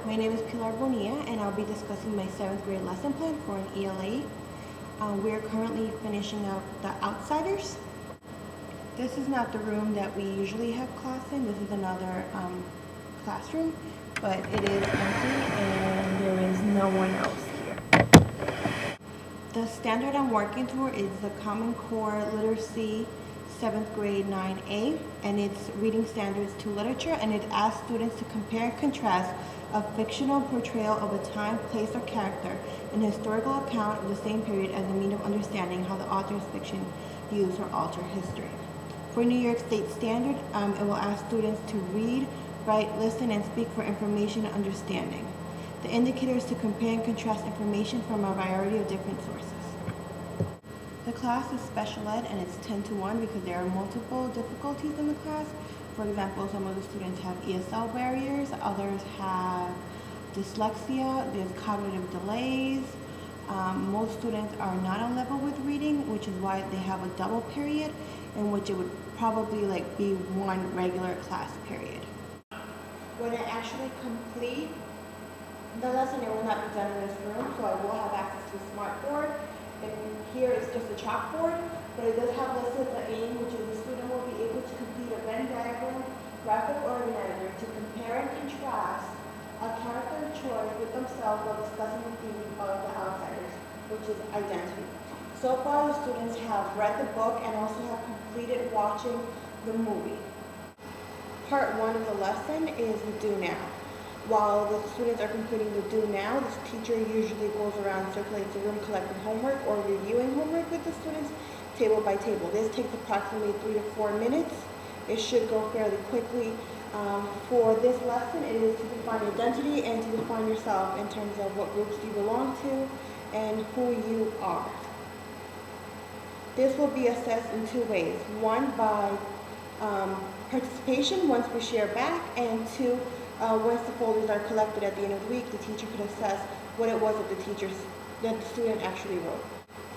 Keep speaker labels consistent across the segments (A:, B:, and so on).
A: My name is Pilar Bonilla, and I'll be discussing my 7th grade lesson plan for an ELA. We are currently finishing up The Outsiders. This is not the room that we usually have class in. This is another classroom, but it is empty and there is no one else here. The standard I'm working toward is the Common Core Literacy 7th grade 9A, and it's reading standards to literature, and it asks students to compare and contrast a fictional portrayal of a time, place, or character in a historical account of the same period as a means of understanding how the author's fiction used or altered history. For New York State Standard, it will ask students to read, write, listen, and speak for information and understanding. The indicator is to compare and contrast information from a variety of different sources. The class is special ed, and it's 10 to 1 because there are multiple difficulties in the class. For example, some of the students have ESL barriers, others have dyslexia, there's cognitive delays. Most students are not on level with reading, which is why they have a double period, in which it would probably be one regular class period. When I actually complete the lesson, it will not be done in this room, so I will have access to a smart board. And here it's just a chalkboard, but it does have listed the aim, which is the student will be able to complete a Venn diagram graphic organizer to compare and contrast a character choice with themselves while discussing the theme of The Outsiders, which is identity. So far, the students have read the book and also have completed watching the movie. Part 1 of the lesson is the do now. While the students are completing the do now, the teacher usually goes around, circulates the room, collecting homework or reviewing homework with the students table by table. This takes approximately 3 to 4 minutes. It should go fairly quickly. For this lesson, it is to define identity and to define yourself in terms of what groups you belong to and who you are. This will be assessed in 2 ways. 1, by participation once we share back, and 2, once the folders are collected at the end of the week, the teacher could assess what it was that the student actually wrote.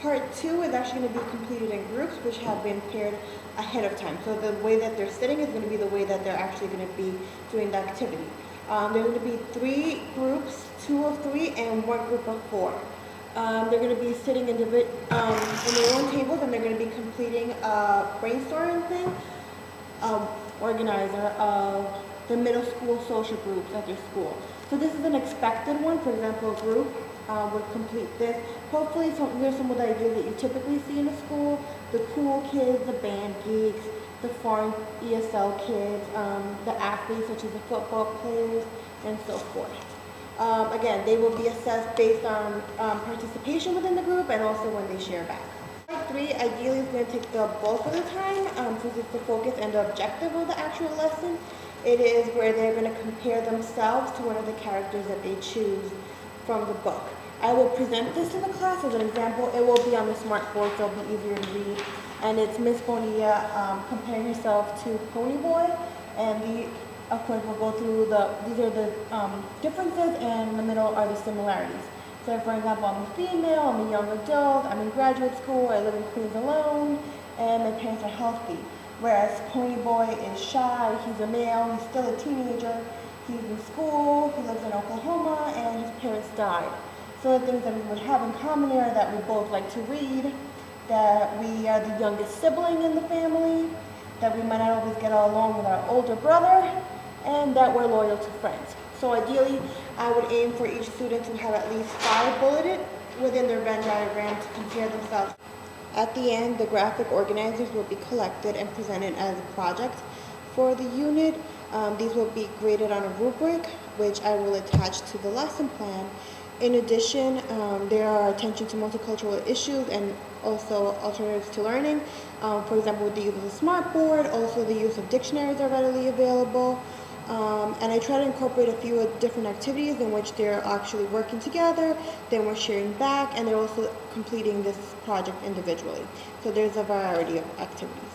A: Part 2 is actually going to be completed in groups which have been paired ahead of time. So the way that they're sitting is going to be the way that they're actually going to be doing the activity. There are going to be 3 groups, 2 of 3 and 1 group of 4. They're going to be sitting in their own tables, and they're going to be completing a brainstorming thing, organizer of the middle school social groups at their school. So this is an expected one. For example, a group would complete this. Hopefully there's some of the ideas that you typically see in a school: the cool kids, the band geeks, the foreign ESL kids, the athletes such as the football players, and so forth. Again, they will be assessed based on participation within the group and also when they share back. Part 3 ideally is going to take the bulk of the time, since it's the focus and the objective of the actual lesson. It is where they're going to compare themselves to one of the characters that they choose from the book. I will present this to the class as an example. It will be on the smart board, so it'll be easier to read. And it's Miss Bonilla comparing herself to Pony Boy, and of course, we'll go through these are the differences, and in the middle are the similarities. So, for example, I'm a female, I'm a young adult, I'm in graduate school, I live in Queens alone, and my parents are healthy. Whereas Pony Boy is shy, he's a male, he's still a teenager, he's in school, he lives in Oklahoma, and his parents died. So the things that we would have in common are that we both like to read, that we are the youngest sibling in the family, that we might not always get along with our older brother, and that we're loyal to friends. So ideally, I would aim for each student to have at least 5 bulleted within their Venn diagram to compare themselves. At the end, the graphic organizers will be collected and presented as a project for the unit. These will be graded on a rubric, which I will attach to the lesson plan. In addition, there are attention to multicultural issues and also alternatives to learning. For example, with the use of the smart board, also the use of dictionaries are readily available. And I try to incorporate a few different activities in which they're actually working together, then we're sharing back, and they're also completing this project individually. So there's a variety of activities.